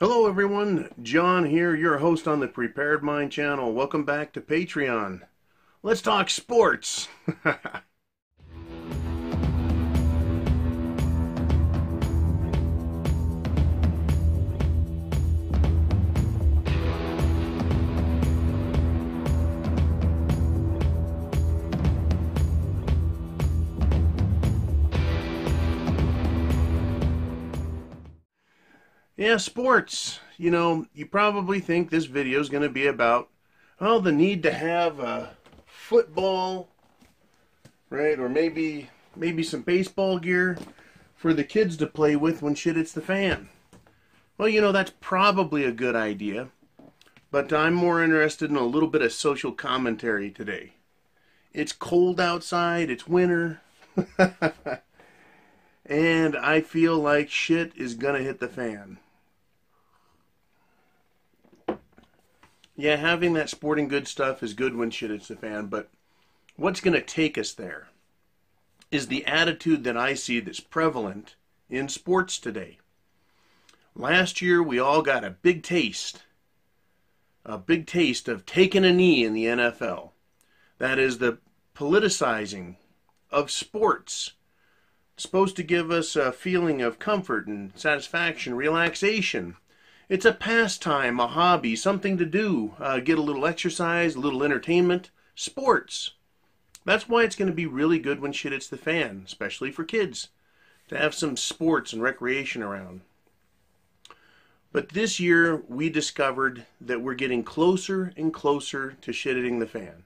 Hello everyone, John here, your host on the Prepared Mind channel. Welcome back to Patreon. Let's talk sports. Yeah, sports. You know, you probably think this video is going to be about, oh, the need to have football, right? Or maybe some baseball gear for the kids to play with when shit hits the fan. Well, you know, that's probably a good idea. But I'm more interested in a little bit of social commentary today. It's cold outside, it's winter. And I feel like shit is going to hit the fan. Yeah, having that sporting goods stuff is good when shit hits the fan, but what's going to take us there is the attitude that I see that's prevalent in sports today. Last year, we all got a big taste of taking a knee in the NFL. That is the politicizing of sports. It's supposed to give us a feeling of comfort and satisfaction, relaxation. It's a pastime, a hobby, something to do, get a little exercise, a little entertainment, sports. That's why it's going to be really good when shit hits the fan, especially for kids, to have some sports and recreation around. But this year, we discovered that we're getting closer and closer to shit hitting the fan,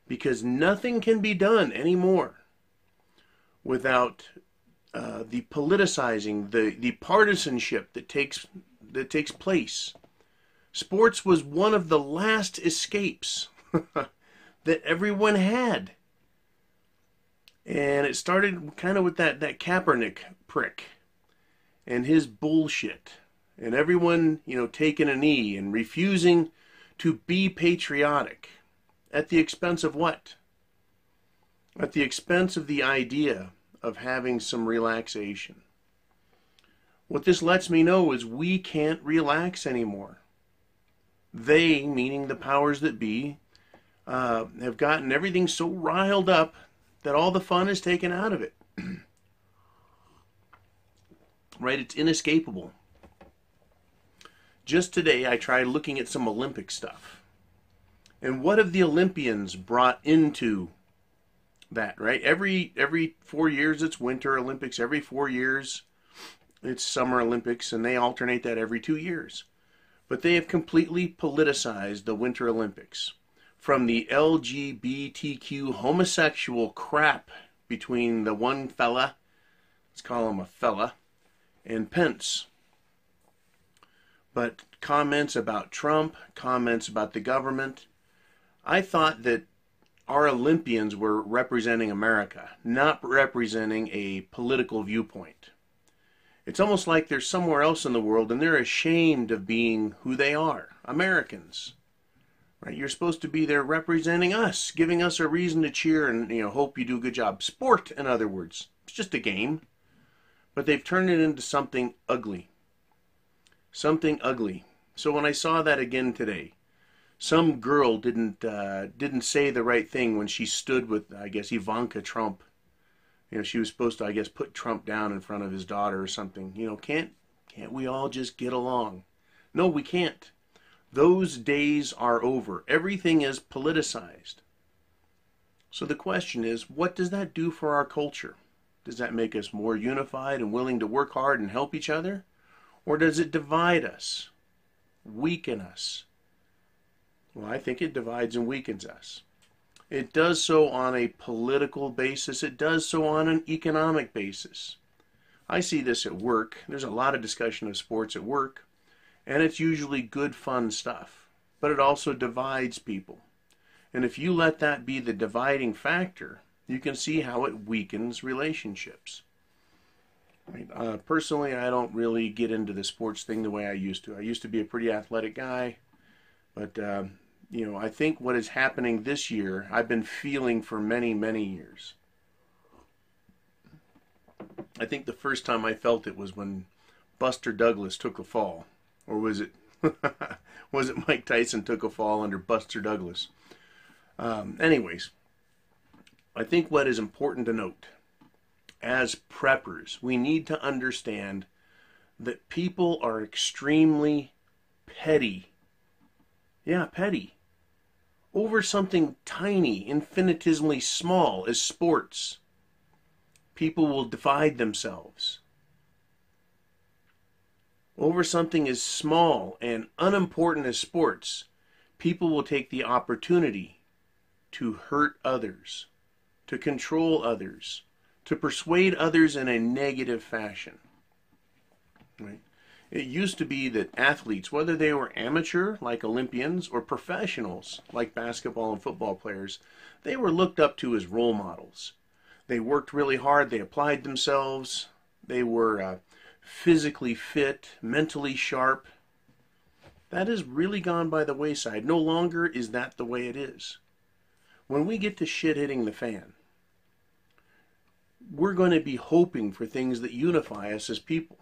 because nothing can be done anymore without the politicizing, the partisanship that takes place. Sports was one of the last escapes that everyone had. And it started kind of with that Kaepernick prick and his bullshit. And everyone, you know, taking a knee and refusing to be patriotic. At the expense of what? At the expense of the idea of having some relaxation. What this lets me know is we can't relax anymore. They, meaning the powers that be, have gotten everything so riled up that all the fun is taken out of it. Right? It's inescapable. Just today I tried looking at some Olympic stuff. And what have the Olympians brought into that, right? Every 4 years it's Winter Olympics. Every 4 years it's Summer Olympics, and they alternate that every 2 years. But they have completely politicized the Winter Olympics. From the LGBTQ homosexual crap between the one fella, let's call him a fella, and Pence. But comments about Trump, comments about the government. I thought that our Olympians were representing America, not representing a political viewpoint. It's almost like they're somewhere else in the world and they're ashamed of being who they are, Americans. Right? You're supposed to be there representing us, giving us a reason to cheer and, you know, hope you do a good job. Sport, in other words. It's just a game. But they've turned it into something ugly. Something ugly. So when I saw that again today, some girl didn't say the right thing when she stood with, I guess, Ivanka Trump. You know, she was supposed to, I guess, put Trump down in front of his daughter or something. You know, can't we all just get along? No, we can't. Those days are over. Everything is politicized. So the question is, what does that do for our culture? Does that make us more unified and willing to work hard and help each other? Or does it divide us, weaken us? Well, I think it divides and weakens us. It does so on a political basis. It does so on an economic basis. I see this at work. There's a lot of discussion of sports at work, and it's usually good, fun stuff. But it also divides people. And if you let that be the dividing factor, you can see how it weakens relationships. Personally, I don't really get into the sports thing the way I used to. I used to be a pretty athletic guy, but you know, I think what is happening this year, I've been feeling for many, many years. I think the first time I felt it was when Buster Douglas took a fall. Or was it was it Mike Tyson took a fall under Buster Douglas? Anyways, I think what is important to note, as preppers, we need to understand that people are extremely petty. Yeah, petty. Over something tiny, infinitesimally small as sports. People will divide themselves. Over something as small and unimportant as sports, people will take the opportunity to hurt others, to control others, to persuade others in a negative fashion. Right? It used to be that athletes, whether they were amateur, like Olympians, or professionals, like basketball and football players, they were looked up to as role models. They worked really hard, they applied themselves, they were physically fit, mentally sharp. That has really gone by the wayside. No longer is that the way it is. When we get to shit hitting the fan, we're going to be hoping for things that unify us as people.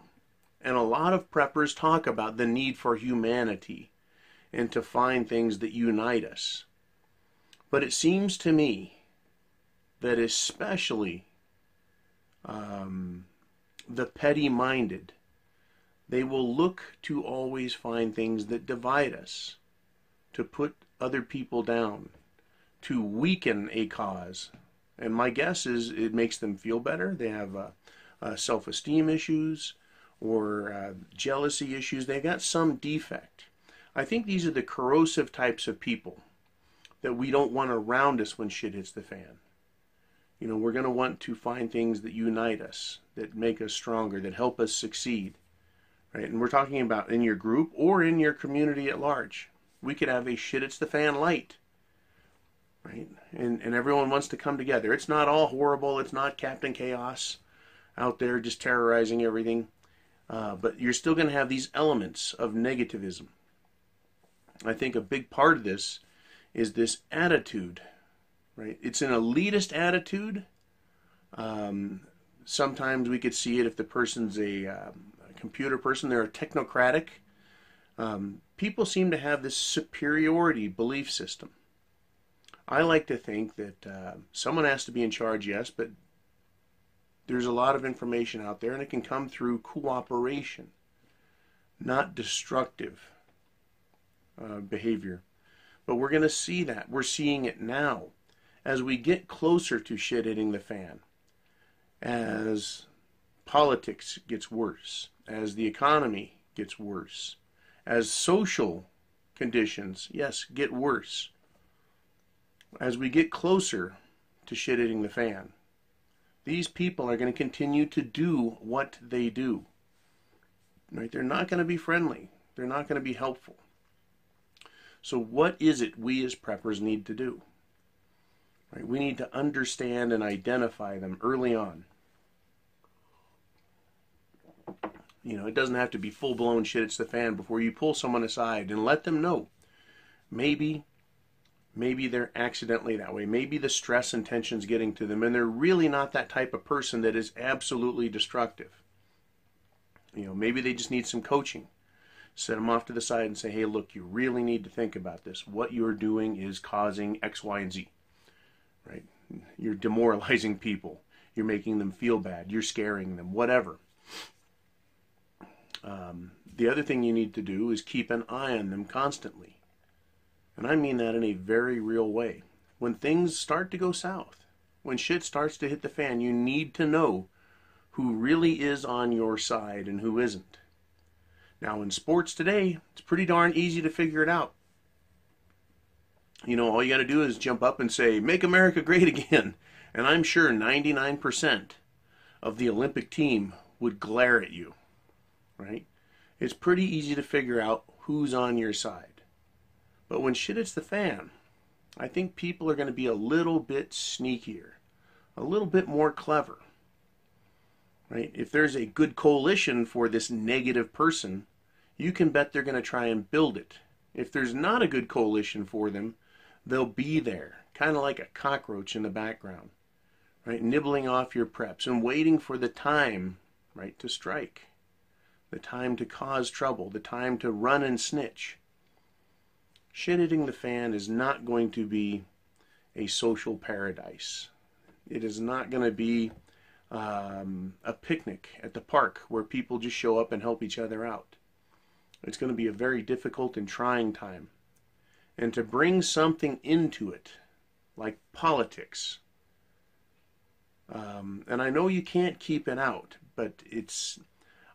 And a lot of preppers talk about the need for humanity and to find things that unite us. But it seems to me that especially the petty-minded, they will look to always find things that divide us, to put other people down, to weaken a cause. And my guess is it makes them feel better. They have self-esteem issues or jealousy issues. They've got some defect. I think these are the corrosive types of people that we don't want around us when shit hits the fan. You know, we're going to want to find things that unite us, that make us stronger, that help us succeed. Right? And we're talking about in your group or in your community at large. We could have a shit it's the fan light. Right? And everyone wants to come together. It's not all horrible. It's not Captain Chaos out there just terrorizing everything. But you're still going to have these elements of negativism. I think a big part of this is this attitude. Right? It's an elitist attitude. Sometimes we could see it if the person's a computer person. They're a technocratic. People seem to have this superiority belief system. I like to think that someone has to be in charge, yes, but there's a lot of information out there, and it can come through cooperation, not destructive behavior. But we're going to see that. We're seeing it now as we get closer to shit hitting the fan, as politics gets worse, as the economy gets worse, as social conditions, yes, get worse. As we get closer to shit hitting the fan, these people are going to continue to do what they do. Right? They're not going to be friendly. They're not going to be helpful. So what is it we as preppers need to do? Right? We need to understand and identify them early on. You know, it doesn't have to be full-blown shit it's the fan before you pull someone aside and let them know. Maybe they're accidentally that way. Maybe the stress and tension's getting to them, and they're really not that type of person that is absolutely destructive. You know, maybe they just need some coaching. Set them off to the side and say, hey, look, you really need to think about this. What you're doing is causing X, Y, and Z. Right? You're demoralizing people. You're making them feel bad. You're scaring them. Whatever. The other thing you need to do is keep an eye on them constantly. And I mean that in a very real way. When things start to go south, when shit starts to hit the fan, you need to know who really is on your side and who isn't. Now, in sports today, it's pretty darn easy to figure it out. You know, all you got to do is jump up and say, make America great again. And I'm sure 99% of the Olympic team would glare at you. Right? It's pretty easy to figure out who's on your side. But when shit hits the fan, I think people are going to be a little bit sneakier, a little bit more clever. Right? If there's a good coalition for this negative person, you can bet they're going to try and build it. If there's not a good coalition for them, they'll be there, kind of like a cockroach in the background, right? Nibbling off your preps and waiting for the time, right, to strike. the time to cause trouble, the time to run and snitch. Shit hitting the fan is not going to be a social paradise. It is not going to be a picnic at the park where people just show up and help each other out. It's going to be a very difficult and trying time. And to bring something into it, like politics, and I know you can't keep it out, but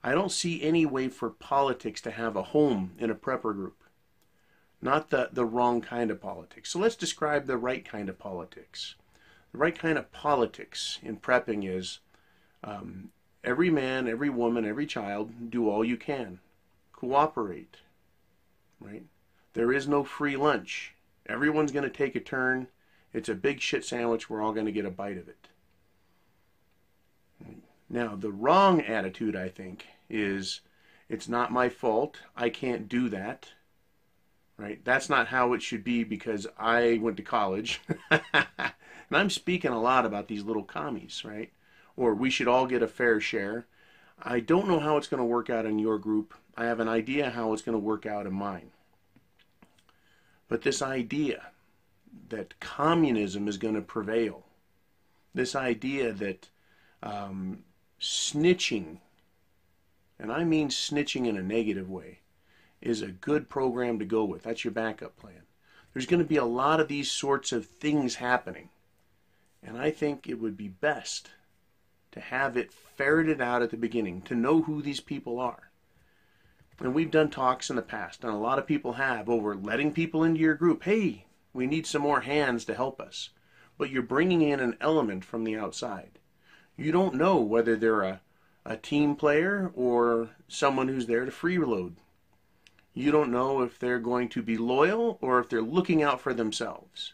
I don't see any way for politics to have a home in a prepper group. Not the wrong kind of politics. So let's describe the right kind of politics. The right kind of politics in prepping is every man, every woman, every child, do all you can. Cooperate, right? There is no free lunch. Everyone's going to take a turn. It's a big shit sandwich. We're all going to get a bite of it. Now, the wrong attitude, I think, is it's not my fault. I can't do that. Right? That's not how it should be because I went to college. And I'm speaking a lot about these little commies, right? Or we should all get a fair share. I don't know how it's going to work out in your group. I have an idea how it's going to work out in mine. But this idea that communism is going to prevail, this idea that snitching, and I mean snitching in a negative way, is a good program to go with. That's your backup plan. There's going to be a lot of these sorts of things happening. And I think it would be best to have it ferreted out at the beginning, to know who these people are. And we've done talks in the past, and a lot of people have, over letting people into your group. Hey, we need some more hands to help us. But you're bringing in an element from the outside. You don't know whether they're a team player or someone who's there to freeload. You don't know if they're going to be loyal or if they're looking out for themselves.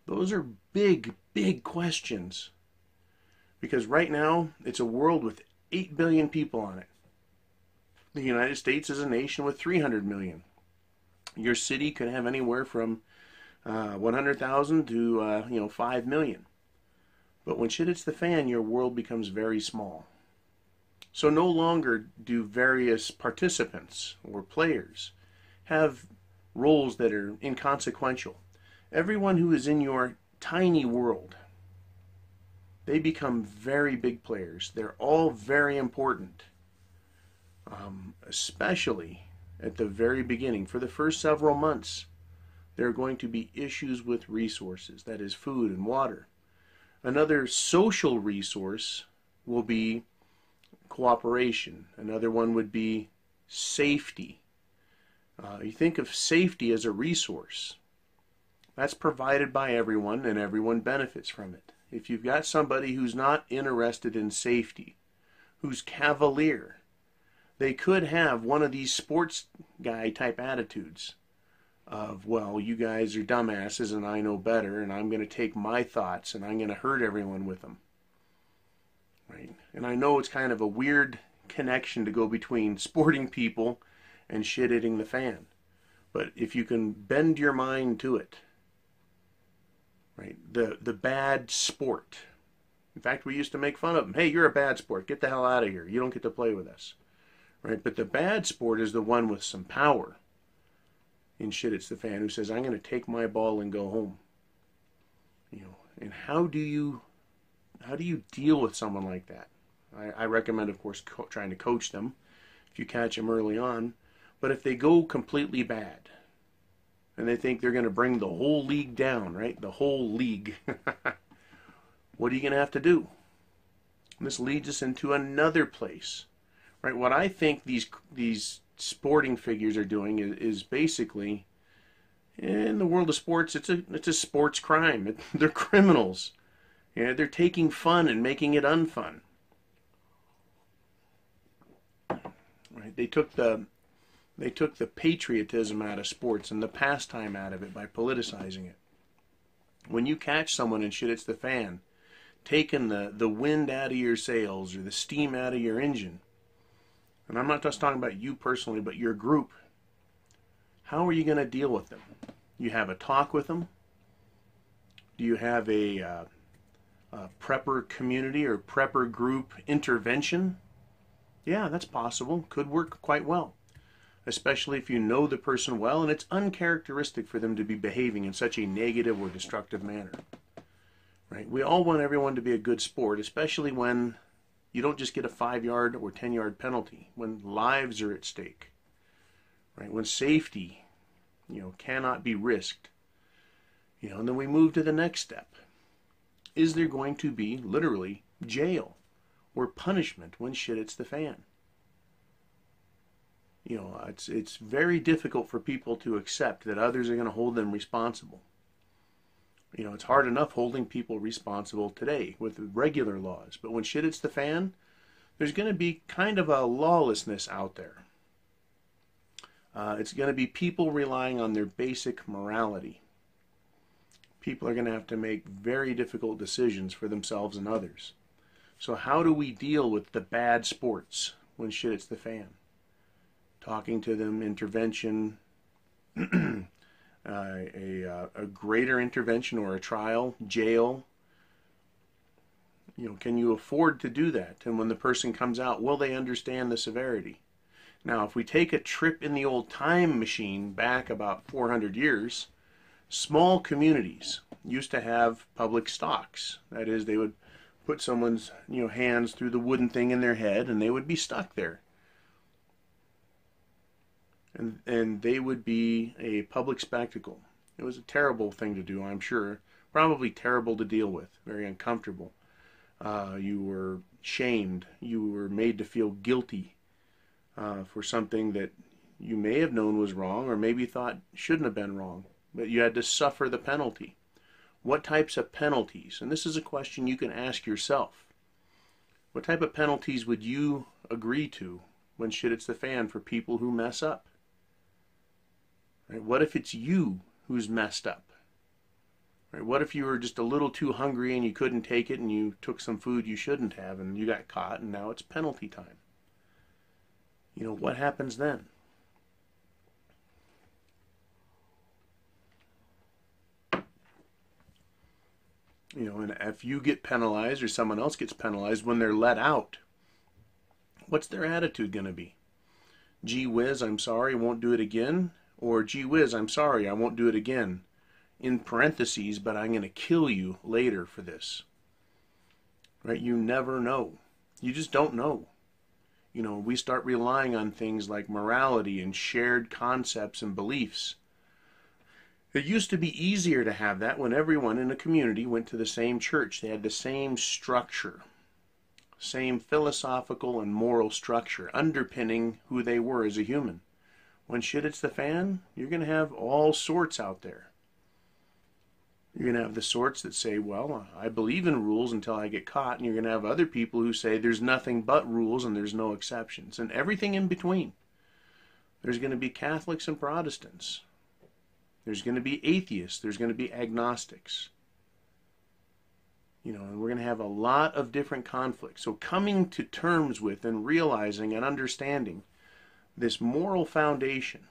Those are big, big questions. Because right now, it's a world with 8 billion people on it. The United States is a nation with 300 million. Your city could have anywhere from 100,000 to 5 million. But when shit hits the fan, your world becomes very small. So no longer do various participants or players have roles that are inconsequential. Everyone who is in your tiny world, they become very big players. They're all very important, especially at the very beginning. For the first several months, there are going to be issues with resources, that is food and water. Another social resource will be cooperation. Another one would be safety. You think of safety as a resource. That's provided by everyone, and everyone benefits from it. If you've got somebody who's not interested in safety, who's cavalier, they could have one of these sports guy type attitudes of, well, you guys are dumbasses and I know better, and I'm going to take my thoughts and I'm going to hurt everyone with them. Right? And I know it's kind of a weird connection to go between sporting people and shit hitting the fan. But if you can bend your mind to it, right? The bad sport. In fact, we used to make fun of them. Hey, you're a bad sport. Get the hell out of here. You don't get to play with us. Right? But the bad sport is the one with some power. In shit hits the fan, who says, I'm going to take my ball and go home. And how do you deal with someone like that? I recommend, of course, trying to coach them if you catch them early on. But if they go completely bad and they think they're going to bring the whole league down, right? The whole league. What are you going to have to do? And this leads us into another place, right? What I think these sporting figures are doing is basically, in the world of sports, it's a sports crime. They're criminals. Yeah, they're taking fun and making it unfun. Right? They took the patriotism out of sports and the pastime out of it by politicizing it. When you catch someone and shit hits the fan, taking the wind out of your sails or the steam out of your engine, and I'm not just talking about you personally, but your group, how are you going to deal with them? You have a talk with them? Do you have a prepper community or prepper group intervention? Yeah, that's possible. Could work quite well, especially if you know the person well and it's uncharacteristic for them to be behaving in such a negative or destructive manner. Right? We all want everyone to be a good sport, especially when you don't just get a 5-yard or 10-yard penalty, when lives are at stake, right? When safety, cannot be risked. And then we move to the next step. Is there going to be literally jail or punishment when shit hits the fan? It's very difficult for people to accept that others are going to hold them responsible. It's hard enough holding people responsible today with regular laws, but when shit hits the fan, there's going to be kind of a lawlessness out there. It's going to be people relying on their basic morality. People are going to have to make very difficult decisions for themselves and others. So how do we deal with the bad sports when shit hits the fan? Talking to them, intervention, a greater intervention or a trial, jail. Can you afford to do that? And when the person comes out, will they understand the severity? Now, if we take a trip in the old time machine back about 400 years, small communities used to have public stocks. That is, they would put someone's hands through the wooden thing in their head and they would be stuck there. And they would be a public spectacle. It was a terrible thing to do, I'm sure. Probably terrible to deal with, very uncomfortable. You were shamed. You were made to feel guilty for something that you may have known was wrong or maybe thought shouldn't have been wrong. But you had to suffer the penalty. What types of penalties? And this is a question you can ask yourself. What type of penalties would you agree to when shit hits the fan for people who mess up? Right? What if it's you who's messed up? Right? What if you were just a little too hungry and you couldn't take it and you took some food you shouldn't have and you got caught and now it's penalty time? What happens then? And if you get penalized or someone else gets penalized when they're let out, what's their attitude going to be? Gee whiz, I'm sorry, I won't do it again. Or gee whiz, I'm sorry, I won't do it again. In parentheses, but I'm going to kill you later for this. Right? You never know. You just don't know. We start relying on things like morality and shared concepts and beliefs. It used to be easier to have that when everyone in a community went to the same church. They had the same structure, same philosophical and moral structure underpinning who they were as a human. When shit hits the fan, you're going to have all sorts out there. You're going to have the sorts that say, well, I believe in rules until I get caught. And you're going to have other people who say there's nothing but rules and there's no exceptions. And everything in between. There's going to be Catholics and Protestants. There's going to be atheists. There's going to be agnostics. And we're going to have a lot of different conflicts. So coming to terms with and realizing and understanding this moral foundation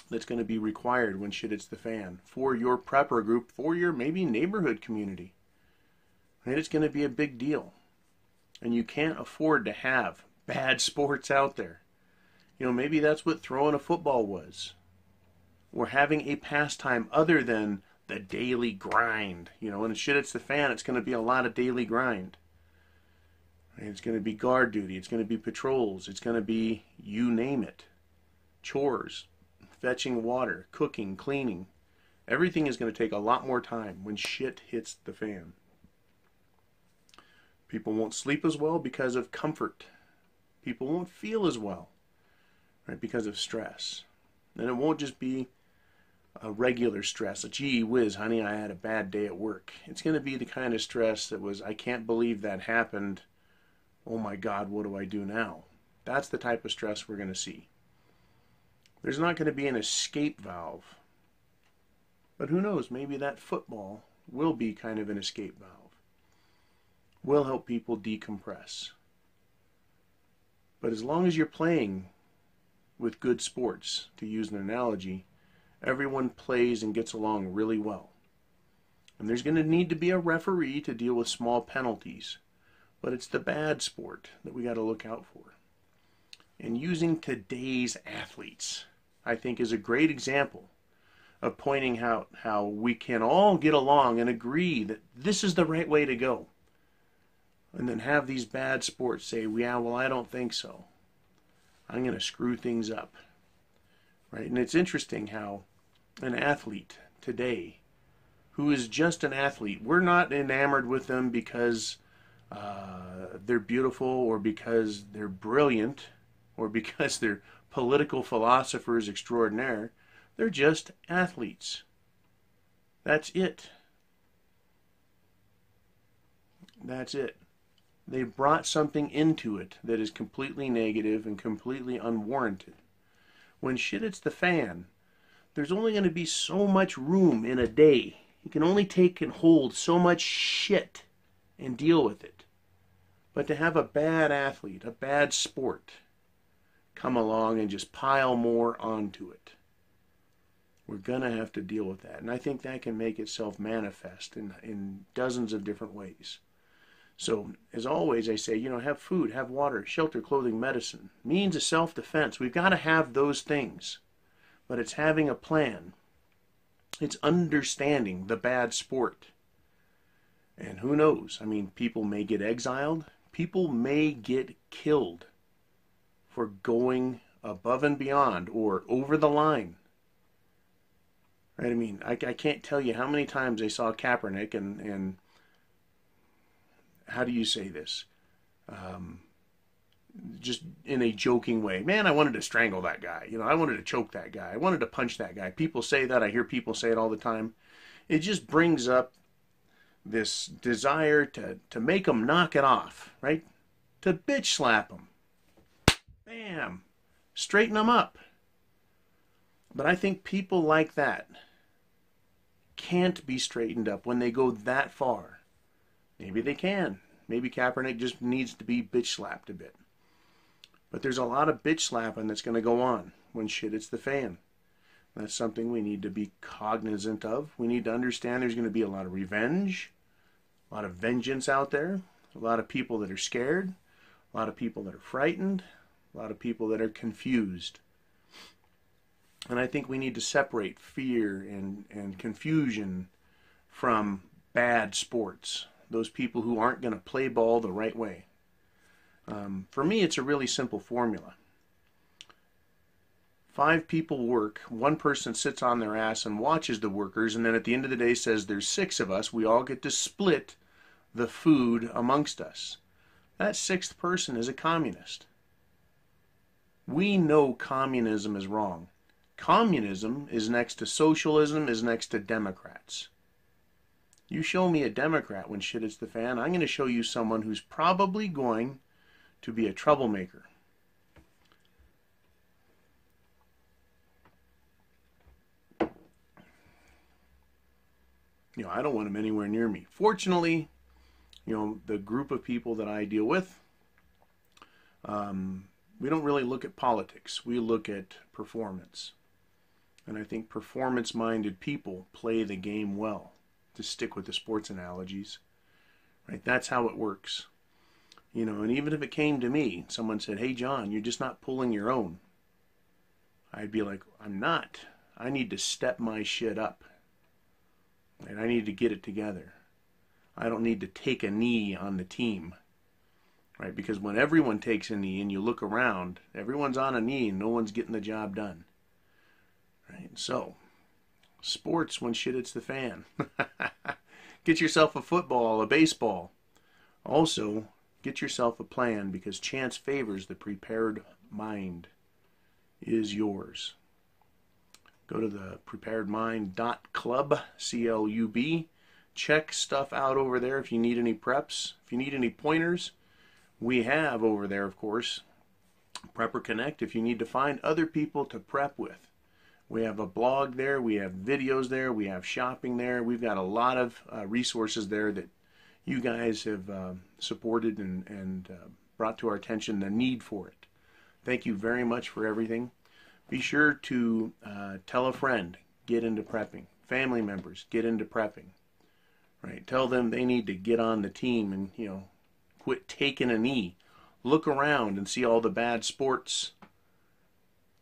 that's going to be required when shit hits the fan for your prepper group, for your maybe neighborhood community. And it's going to be a big deal. And you can't afford to have bad sports out there. Maybe that's what throwing a football was. Or having a pastime other than the daily grind. When shit hits the fan, it's going to be a lot of daily grind. It's going to be guard duty. It's going to be patrols. It's going to be, you name it, chores, fetching water, cooking, cleaning. Everything is going to take a lot more time when shit hits the fan. People won't sleep as well because of comfort. People won't feel as well, right, because of stress. And it won't just be a regular stress, a gee whiz, honey, I had a bad day at work. It's going to be the kind of stress that was, I can't believe that happened. Oh my God, what do I do now? That's the type of stress we're going to see. There's not going to be an escape valve. But who knows, maybe that football will be kind of an escape valve. Will help people decompress. But as long as you're playing with good sports, to use an analogy, everyone plays and gets along really well. And there's going to need to be a referee to deal with small penalties. But it's the bad sport that we got to look out for. And using today's athletes, I think, is a great example of pointing out how we can all get along and agree that this is the right way to go. And then have these bad sports say, yeah, well, I don't think so. I'm going to screw things up. Right? And it's interesting how an athlete today, who is just an athlete, we're not enamored with them because they're beautiful or because they're brilliant or because they're political philosophers extraordinaire. They're just athletes. That's it. That's it. They've brought something into it that is completely negative and completely unwarranted. When shit hits the fan, there's only going to be so much room in a day. You can only take and hold so much shit and deal with it. But to have a bad athlete, a bad sport, come along and just pile more onto it, we're going to have to deal with that. And I think that can make itself manifest in dozens of different ways. So, as always, I say, have food, have water, shelter, clothing, medicine, means of self-defense. We've got to have those things. But it's having a plan. It's understanding the bad sport. And who knows? I mean, people may get exiled. People may get killed for going above and beyond or over the line. Right? I mean, I can't tell you how many times I saw Kaepernick and how do you say this? Just in a joking way. Man, I wanted to strangle that guy. I wanted to choke that guy. I wanted to punch that guy. People say that. I hear people say it all the time. It just brings up this desire to make them knock it off, right? To bitch slap them. Bam. Straighten them up. But I think people like that can't be straightened up when they go that far. Maybe they can. Maybe Kaepernick just needs to be bitch slapped a bit. But there's a lot of bitch slapping that's going to go on when shit hits the fan. That's something we need to be cognizant of. We need to understand there's going to be a lot of revenge, a lot of vengeance out there, a lot of people that are scared, a lot of people that are frightened, a lot of people that are confused. And I think we need to separate fear and confusion from bad sports. Those people who aren't going to play ball the right way. For me, it's a really simple formula. 5 people work, 1 person sits on their ass and watches the workers, and then at the end of the day says there's 6 of us, we all get to split the food amongst us. That 6th person is a communist. We know communism is wrong. Communism is next to socialism, is next to Democrats. You show me a Democrat when shit hits the fan, I'm going to show you someone who's probably going to be a troublemaker. I don't want him anywhere near me. Fortunately, the group of people that I deal with, we don't really look at politics. We look at performance. And I think performance-minded people play the game well, to stick with the sports analogies. Right? That's how it works. And even if it came to me, someone said, hey, John, you're just not pulling your own. I'd be like, I'm not. I need to step my shit up. And I need to get it together. I don't need to take a knee on the team. Right? Because when everyone takes a knee and you look around, everyone's on a knee and no one's getting the job done. Right? So, sports when shit hits the fan. Get yourself a football, a baseball. Also, get yourself a plan, because chance favors the prepared mind is yours. Go to the preparedmind.club, C-L-U-B. Check stuff out over there if you need any preps. If you need any pointers, we have over there, of course, Prepper Connect, if you need to find other people to prep with. We have a blog there, we have videos there, we have shopping there. We've got a lot of resources there that you guys have supported and brought to our attention the need for it. Thank you very much for everything. Be sure to tell a friend, get into prepping. Family members, get into prepping. Right? Tell them they need to get on the team and, quit taking a knee Look around and see all the bad sports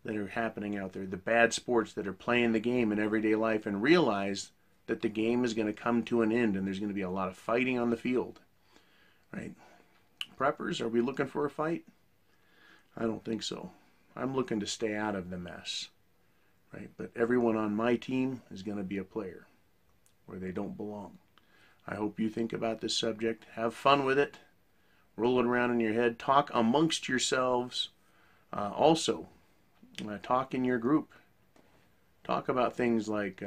that are happening out there, the bad sports that are playing the game in everyday life, and realize that the game is going to come to an end and there's going to be a lot of fighting on the field. Right? Preppers, are we looking for a fight? I don't think so. I'm looking to stay out of the mess. Right? But everyone on my team is going to be a player where they don't belong. I hope you think about this subject. Have fun with it. Roll it around in your head. Talk amongst yourselves. Also, talk in your group. Talk about things like,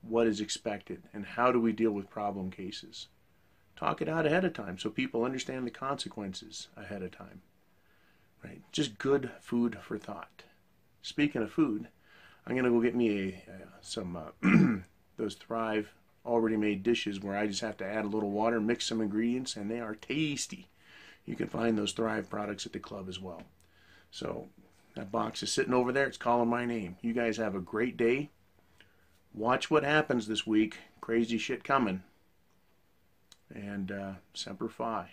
what is expected and how do we deal with problem cases. Talk it out ahead of time so people understand the consequences ahead of time. Right? Just good food for thought. Speaking of food, I'm going to go get me some those Thrive already made dishes where I just have to add a little water, mix some ingredients, and they are tasty. You can find those Thrive products at the club as well. So that box is sitting over there. It's calling my name. You guys have a great day. Watch what happens this week. Crazy shit coming. And Semper Fi.